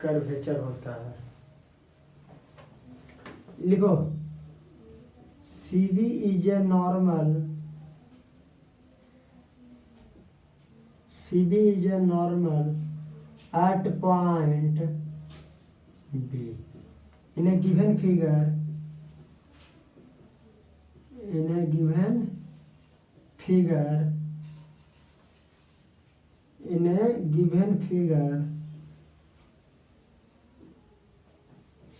Curvature होता है। लिखो CB is a normal, CB is a normal at point B in a given figure, in a given figure, in a given figure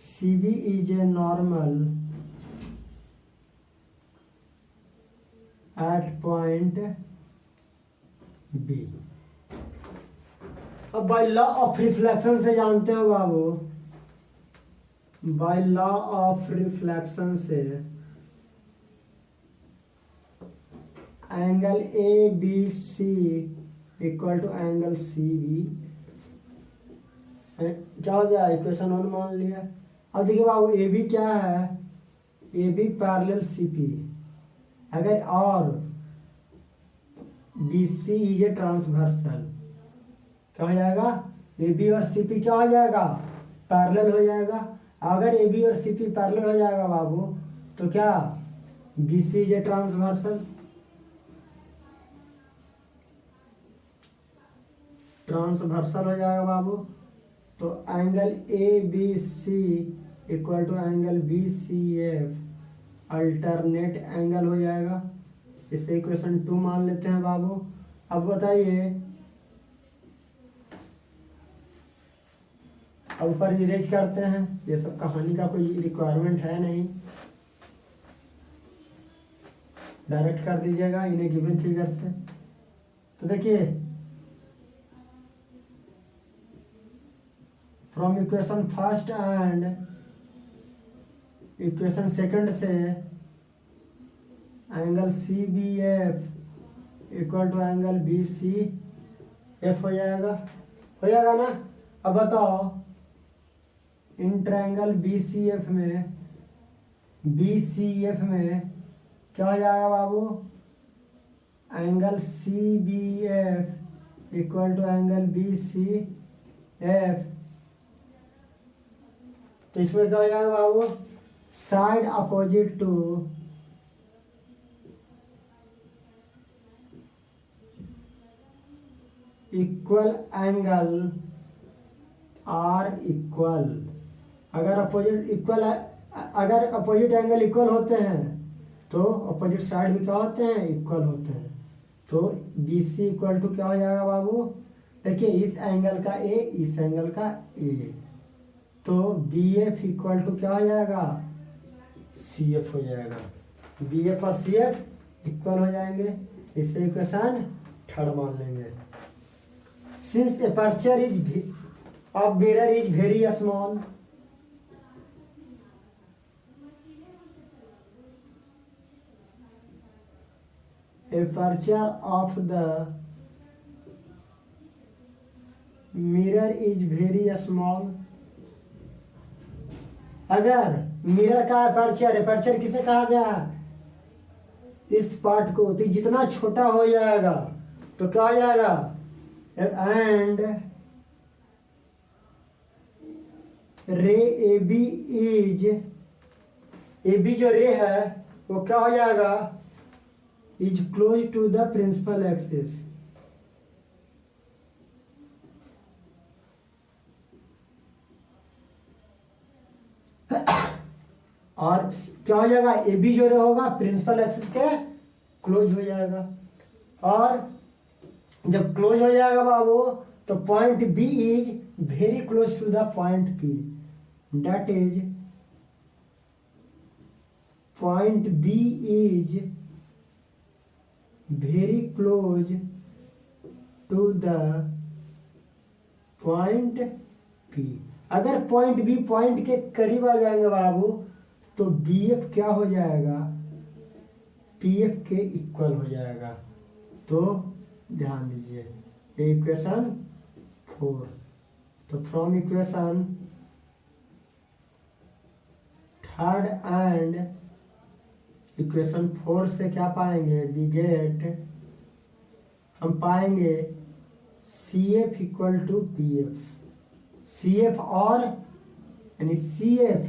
CB is a normal at point B। अब by law of reflection से जानते हो बाबू, by law of reflection से angle ABC equal to angle CB क्या हो गया, equation 1 मान लिया। अब देखिए बाबू AB क्या है, AB पैरेलल CP, अगर और BC इज ए ट्रांसवर्सल, क्या हो जाएगा, AB और CP क्या हो जाएगा, पैरेलल हो जाएगा। अगर AB और CP पैरेलल हो जाएगा बाबू तो क्या BC is a transversal, transversal हो जाएगा बाबू। तो angle ABC equal to angle BCF alternate angle हो जाएगा। इसे इक्वेशन 2 मान लेते हैं बाबू। अब बताइए, अब ऊपर इरेज करते हैं, ये सब कहानी का कोई रिक्वायरमेंट है नहीं, डायरेक्ट कर दीजिएगा इन्हें गिवन फिगर से। तो देखिए from equation first and equation second से angle CBF equal to angle BCF हो जाएगा ना। अब बताओ इन ट्रायंगल BCF में क्या हो जाएगा बाबू, angle CBF equal to angle BCF। तो इसमें क्या हो जाएगा बाबू, side opposite to equal angle are equal. अगर अपोजिट इक्वल है, अगर अपोजिट एंगल इक्वल होते हैं तो अपोजिट साइड भी क्या होते हैं, इक्वल होते हैं। तो BC इक्वल टू क्या हो जाएगा बाबू, देखिए इस एंगल का A, इस एंगल का A, तो BF इक्वल टू क्या हो जाएगा, CF हो जाएगा। BF और CF इक्वल हो जाएंगे, इससे इक्वेशन 3 मान लेंगे। Since aperture is of mirror is very small, aperture of the mirror is very small। अगर मिरर का एपर्चर किसे कहा गया, इस पार्ट को, तो जितना छोटा हो जाएगा तो क्या हो जाएगा, एंड रे AB जो रे है वो क्या हो जाएगा, is close to the principal axis. और क्या हो जाएगा, AB जो रे होगा प्रिंसिपल एक्सिस के क्लोज हो जाएगा। और जब क्लोज हो जाएगा बाबू तो point B is very close to the point P, that is point B is very close to the point P। अगर पॉइंट B पॉइंट के करीब आ जाएंगे बाबू तो BF क्या हो जाएगा, PF के इक्वल हो जाएगा। तो ध्यान दीजिए इक्वेशन 4। तो from equation 3rd and equation 4 से क्या पाएंगे, वी गेट, हम पाएंगे CF equal to PF, CF और यानी CF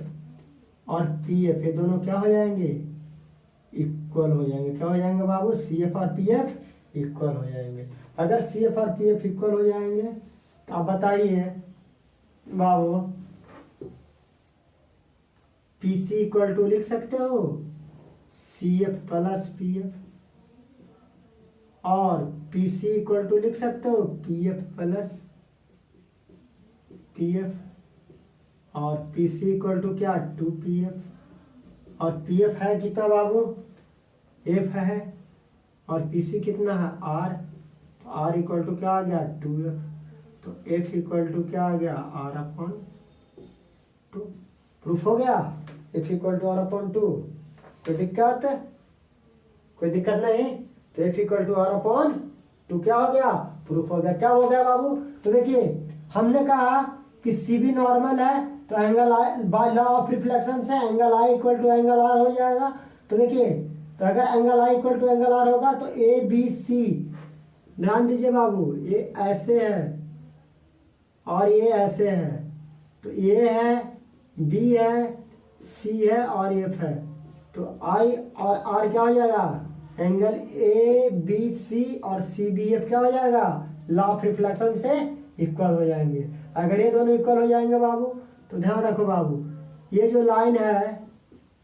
और PF ये दोनों क्या हो जाएंगे, इक्वल हो जाएंगे। क्या हो जाएंगे बाबू, CF और PF इक्वल हो जाएंगे। अगर CF और PF इक्वल हो जाएंगे तो आप बताइए बाबू, PC इक्वल टू लिख सकते हो CF प्लस PF, और PC इक्वल टू लिख सकते हो PF प्लस PF, और PC इक्वल टू क्या 2PF, और PF है कितना बाबू, F है, और PC कितना है R, तो R इक्वल टू क्या आ गया 2F, तो F इक्वल टू क्या आ गया R/2। प्रूफ हो गया, F इक्वल टू R/2। कोई दिक्कत, कोई दिक्कत नहीं, तो F इक्वल टू R/2 क्या हो गया, प्रूफ हो गया। क्या हो गया बाबू, तो देखिए हमने कहा कि CB नॉर्मल है तो angle I by law of reflection से angle I equal to angle R हो जाएगा। तो देखिए, तो अगर angle I equal to angle R होगा तो ABC, ध्यान दीजिए बाबू, ये ऐसे है और ये ऐसे है, तो A है, B है, C है और F है, तो I और R क्या हो जाएगा, एंगल ABC और CBF क्या हो जाएगा, लॉ ऑफ रिफ्लेक्शन से इक्वल हो जाएंगे। अगर ये दोनों इक्वल हो जाएंगे बाबू, तो ध्यान रखो बाबू, ये जो लाइन है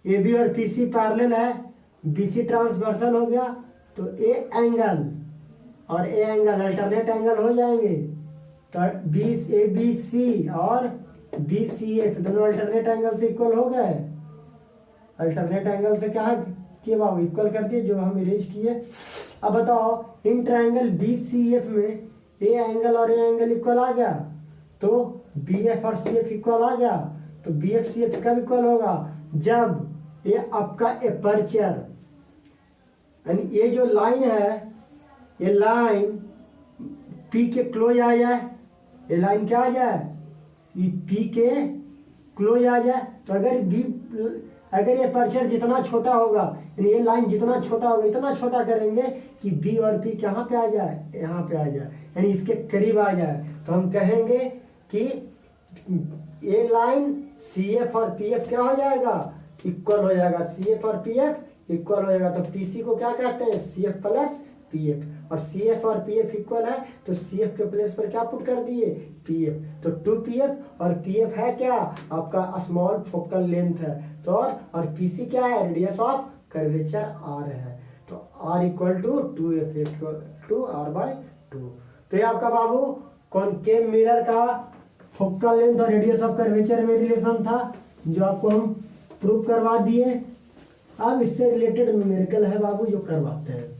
AB और PC पैरेलल है, BC ट्रांसवर्सल हो गया, तो ए एंगल और ए एंगल अल्टरनेट एंगल हो जाएंगे। तो ABC और BCF दोनों अल्टरनेट एंगल से इक्वल हो गए। अल्टरनेट एंगल से क्या किए बाबू, इक्वल कर दिए, जो हम इरेज किए। अब बताओ इन ट्रायंगल BCF में ए एंगल और ए एंगल इक्वल आ गया, तो BF और CF इक्वल आ गया। तो BF CF कब इक्वल होगा, जब ये आपका एपर्चर यानी ये जो लाइन है, ये लाइन P के क्लोज आ जाए, ये लाइन क्या आ जाए, ये P के क्लोज आ जाए। तो अगर ये एपर्चर जितना छोटा होगा, यानी ये लाइन जितना छोटा होगा, इतना छोटा करेंगे कि B और P कहाँ पे आ जाए, यहाँ पे आ जाए, यानी इसके करीब आ जाए, तो हम कहेंगे कि ये लाइन CF और PF क्या हो जाएगा, इक्वल हो जाएगा। CF और PF इक्वल हो जाएगा, तो PC को क्या कहते हैं, CF प्लस PF, और CF और PF इक्वल है तो CF के प्लेस पर क्या पुट कर दिए, PF, तो 2PF और PF है क्या, आपका स्मॉल फोकल लेंथ है, तो और PC क्या है, रेडियस ऑफ कर्वेचर R है, तो R equal to 2F equal to R/2। तो ये आपका बाबू कॉनकेव मिरर का फोकल लेंथ और रेडियस ऑफ कर्वेचर में रिलेशन था, जो आपको हम प्रूव करवा दिए। अब इससे रिलेटेड न्यूमेरिकल है बाबू, जो करवाते हैं।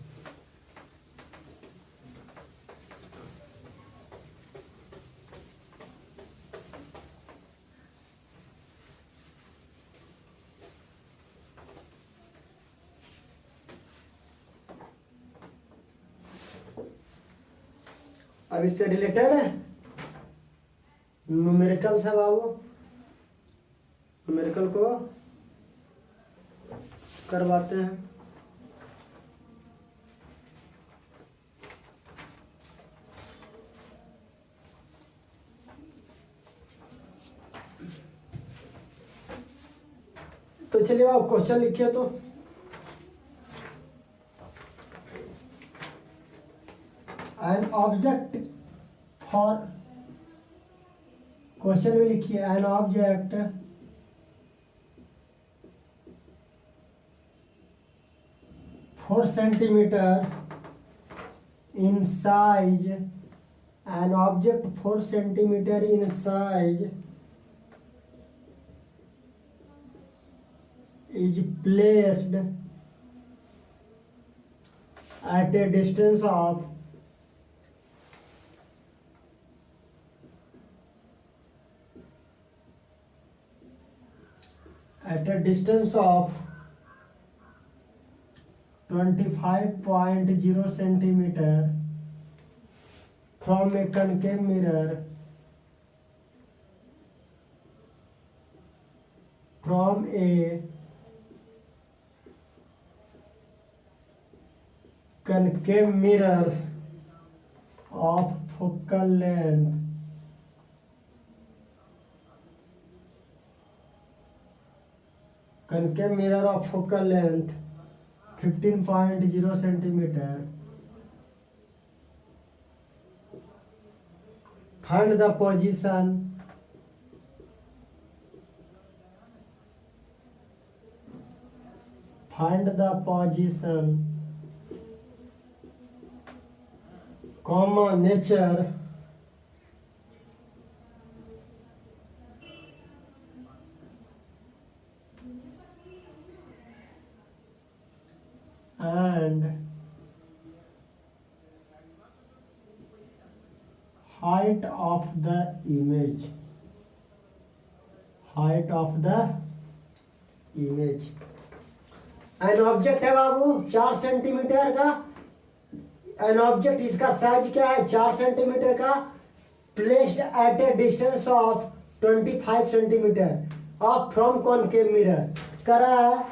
अब इससे रिलेटेड न्यूमेरिकल है बाबू, न्यूमेरिकल को करवाते हैं। तो चलिए आप क्वेश्चन लिखिए। तो एन ऑब्जेक्ट फॉर, क्वेश्चन में लिखिए an object four centimetre in size, an object 4 centimetre in size is placed at a distance of 25.0 centimeter from a concave mirror, from a concave mirror of focal length concave mirror of focal length 15.0 centimeter. Find the position comma nature and height of the image. An object है बाबू 4 centimetre का। An object, इसका size क्या है 4 centimetre का, placed at A distance of 25 centimetre of from concave mirror. करा है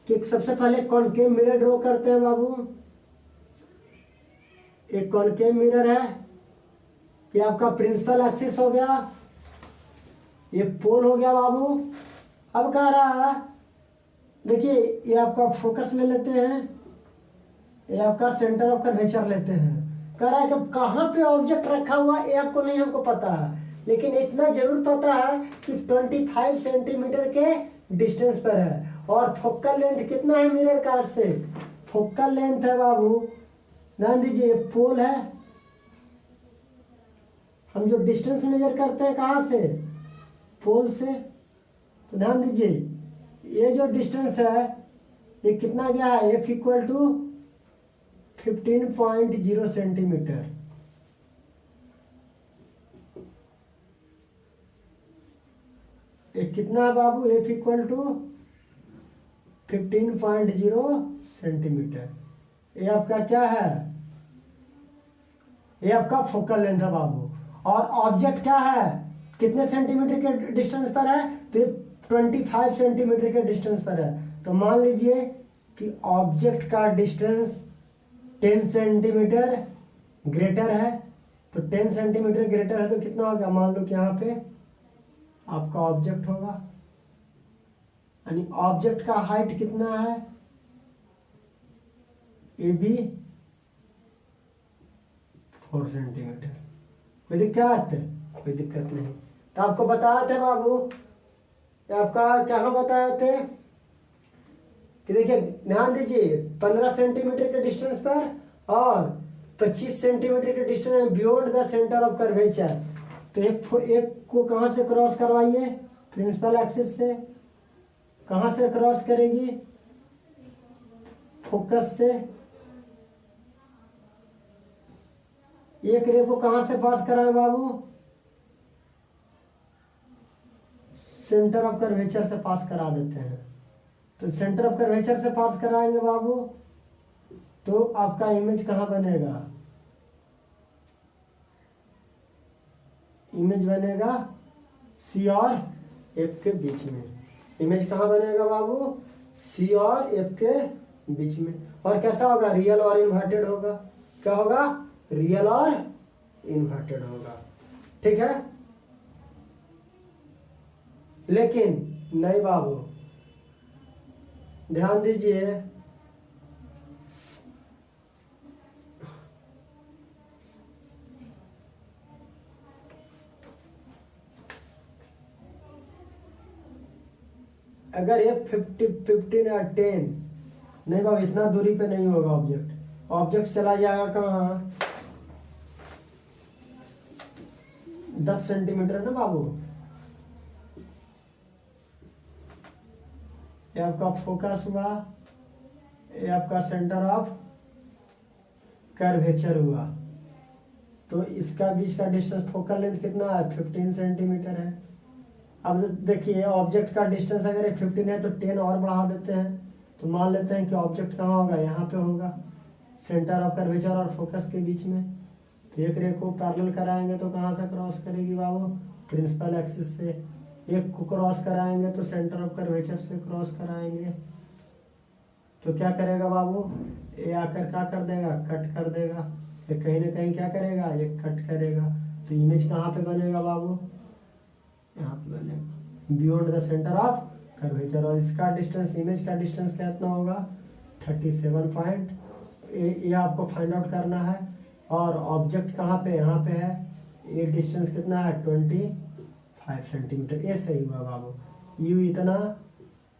कि सबसे पहले कॉनकेव मिरर ड्रॉ करते हैं बाबू। एक कॉनकेव मिरर है, ये आपका प्रिंसिपल एक्सिस हो गया, ये पोल हो गया बाबू। अब कह रहा है देखिए, ये आपका फोकस ले लेते हैं, ये आपका सेंटर ऑफ कर्वेचर लेते हैं। कह रहा है कि कहाँ पे ऑब्जेक्ट रखा हुआ ये आपको नहीं हमको पता है, लेकिन इतना जरूर पता है कि 25 सेंटीमीटर के डिस्टेंस पर है। और फोकल लेंथ कितना है मिरर का से? फोकल लेंथ है बाबू, ध्यान दीजिए, पोल है। हम जो डिस्टेंस मेजर करते हैं कहाँ से? पोल से। तो ध्यान दीजिए, ये जो डिस्टेंस है ये कितना गया है? F equal to 15.0 centimetre. ये कितना है बाबू? F equal to 15.0 centimetre. ये आपका क्या है? ये आपका फोकल लेंथ है बाबू। और ऑब्जेक्ट क्या है, कितने सेंटीमीटर के डिस्टेंस पर है? तो 25 सेंटीमीटर के डिस्टेंस पर है। तो मान लीजिए कि ऑब्जेक्ट का डिस्टेंस 10 सेंटीमीटर ग्रेटर है। तो 10 सेंटीमीटर ग्रेटर है तो कितना होगा? मान लो कि यहाँ पे आपका ऑब्जेक्ट होगा, यानी ऑब्जेक्ट का हाइट कितना है? A B 4 centimetre. कोई दिक्कत? कोई दिक्कत नहीं। तो आपको बताए थे बाबू, आपका क्या बताए थे कि देखिए ध्यान दीजिए, 15 सेंटीमीटर के डिस्टेंस पर और 25 सेंटीमीटर के distance beyond the centre of curvature. तो एक को कहां से क्रॉस करवाइए? प्रिंसिपल एक्सिस से। कहां से क्रॉस करेगी? फोकस से। एक रे को कहां से पास कराए बाबू? सेंटर ऑफ कर्वेचर से पास करा देते हैं। तो सेंटर ऑफ कर्वेचर से पास कराएंगे बाबू, तो आपका इमेज कहां बनेगा? इमेज बनेगा सी और एफ के बीच में। इमेज कहां बनेगा बाबू? सी और एफ के बीच में। और कैसा होगा? रियल और इन्वर्टेड होगा। क्या होगा? रियल और इन्वर्टेड होगा। ठीक है, लेकिन नहीं बाबू, ध्यान दीजिए, अगर ये 15 या 10 नहीं बाबू, इतना दूरी पे नहीं होगा ऑब्जेक्ट। ऑब्जेक्ट चला जाएगा कहाँ? 10 सेंटीमीटर ना बाबू। ये आपका फोकस हुआ, ये आपका सेंटर ऑफ कर्वेचर हुआ। तो इसका बीच का डिस्टेंस, फोकल लेंथ कितना है? 15 सेंटीमीटर है। अब देखिए, ऑब्जेक्ट का डिस्टेंस अगर 15 है तो 10 और बढ़ा देते हैं। तो मान लेते हैं कि ऑब्जेक्ट कहाँ होगा? यहाँ पे होगा, सेंटर ऑफ कर्वेचर और फोकस के बीच में। तो एक रे को पैरेलल कराएंगे तो कहाँ से क्रॉस करेगी बाबू? प्रिंसिपल एक्सिस से। एक को क्रॉस कराएंगे तो सेंटर ऑफ कर्वेचर से क्रॉस कराएंगे। तो क्या करेगा बाबू? ये आकर क्या कर देगा? कट कर देगा। ये कहीं ना कहीं क्या करेगा? ये कट करेगा। तो इमेज कहाँ पे बनेगा बाबू? यहाँ पे बनेगा, beyond the centre of curvature, और इसका डिस्टेंस, इमेज का डिस्टेंस कितना होगा 37 पॉइंट, ये आपको फाइंड आउट करना है। और ऑब्जेक्ट कहाँ पे, यहाँ पे है, ये डिस्टेंस कितना है 25 सेंटीमीटर। ये सही हुआ बाबू, यू इतना,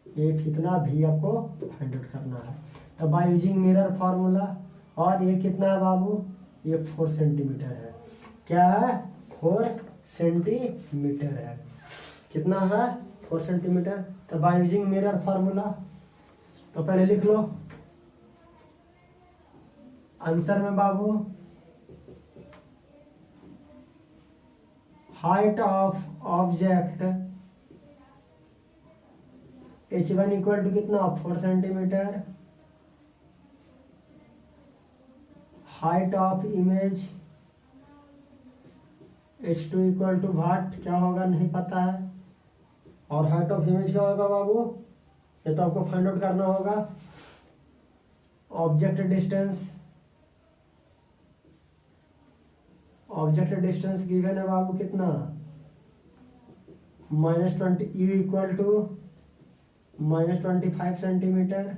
एफ इतना, भी आपको फाइंड आउट करना है। तो बाय यूजिंग मिरर फार्मूला, और ये कितना है बाबू, ये 4 सेंटीमीटर है। क्या है 4 सेंटीमीटर है। कितना है 4 सेंटीमीटर। तो बाय यूजिंग मिरर फार्मूला, तो पहले लिख लो आंसर में बाबू, height of object h1 equal to कितना 4 centimetre, height of image h2 equal to what क्या होगा नहीं पता है, और हाइट ऑफ इमेज क्या होगा बाबू, ये तो आपको फाइंड आउट करना होगा। Object distance, object distance given है बाबू कितना -20, u equal to -25 centimetre,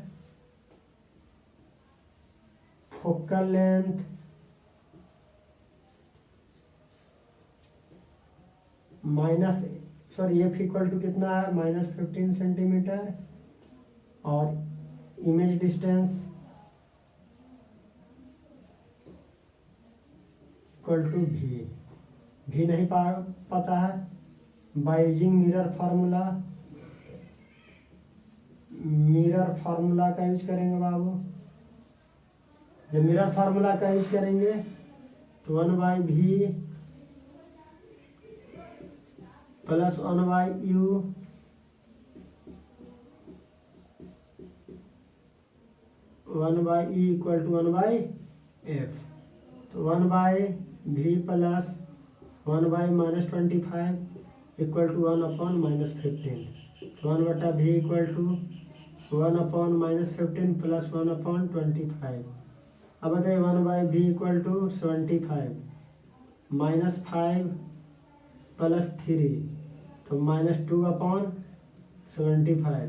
focal length f equal to कितना है -15 सेंटीमीटर, और इमेज डिस्टेंस इक्वल टू भी नहीं पता है। By using mirror formula, mirror formula का यूज करेंगे बाबू। जब मिरर फार्मूला का यूज करेंगे तो 1/v plus 1/u equal to 1/f, तो 1/v plus 1/-25 equal to 1/-15, 1/v equal to 1/-15 plus 1/25। अब अगर 1/v इक्वल टू 75 -5 प्लस 3 तो -2/75,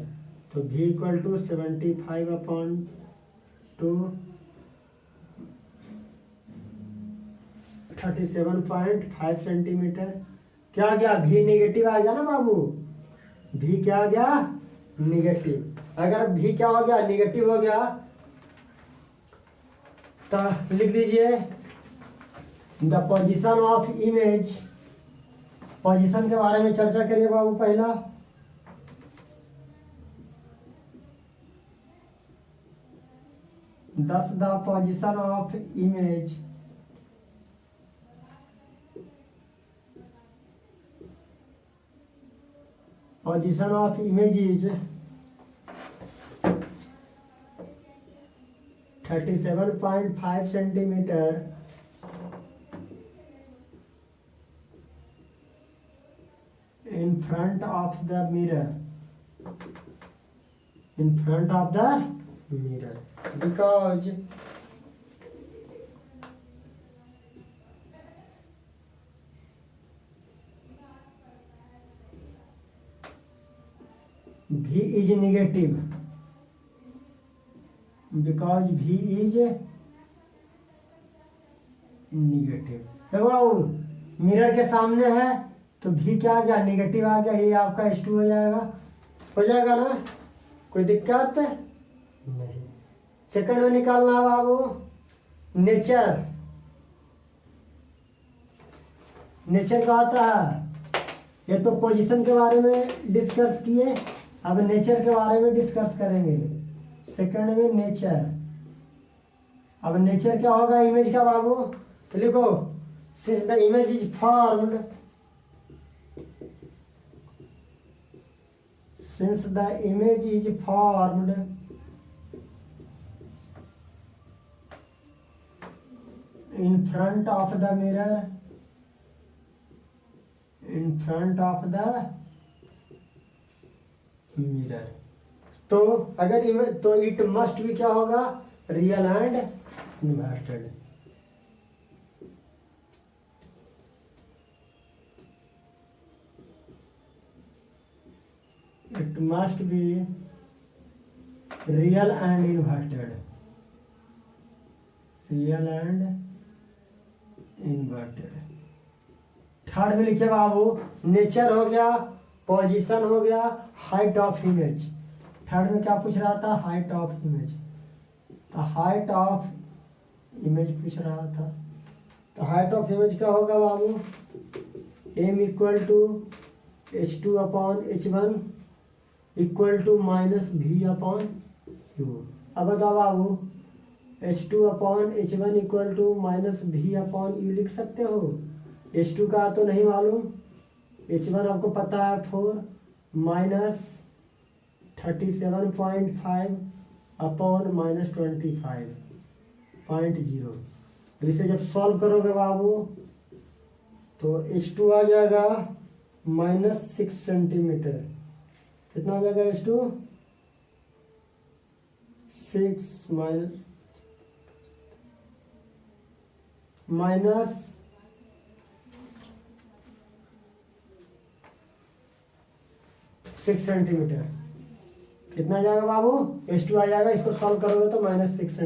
तो v इक्वल टू 75/2 37.5 सेंटीमीटर। क्या आ गया, भी निगेटिव आ गया ना बाबू, भी क्या आ गया निगेटिव। अगर भी क्या हो गया निगेटिव हो गया तो लिख दीजिए the position of image, position के बारे में चर्चा करिए बाबू। पहला the position of image, position of image is 37.5 centimeter in front of the mirror, in front of the mirror, because V is negative, because V is negative। देखो mirror के सामने है तो V क्या आ गया निगेटिव आ गया, ये आपका H2 हो जाएगा ना, कोई दिक्कत नहीं। सेकंड में निकालना बाबू नेचर, नेचर का आता है, ये तो पोजीशन के बारे में डिस्कस किए, अब नेचर के बारे में डिस्कस करेंगे। सेकंड में नेचर, अब नेचर क्या होगा इमेज का बाबू, तो लिखो since the image is formed, since the image is formed in front of the mirror, in front of the mirror, तो अगर तो इट मस्ट भी क्या होगा real and inverted. It it must be real and inverted, real and inverted. Third में लिखे बाबू nature हो गया, पोजीशन हो गया, हाइट ऑफ इमेज। थर्ड में क्या पूछ रहा था? Height of image. तो हाइट ऑफ इमेज पूछ रहा था, तो हाइट ऑफ इमेज क्या होगा बाबू? m equal to h2 upon h1 equal to minus v upon u। अब बताओ बाबू h2 upon h1 equal to minus v upon u लिख सकते हो? h2 का तो नहीं मालूम, h1 आपको पता है 4 माइनस 37.5 अपॉन माइनस 25.0। इसे जब सॉल्व करोगे बाबू तो h2 आ जाएगा माइनस 6 सेंटीमीटर। कितना आ जाएगा h2? 6 minus 6 centimetre. कितना आ जाएगा बाबू? h2 आ जाएगा, इसको सॉल्व करोगे तो माइनस 6 सेंटीमीटर।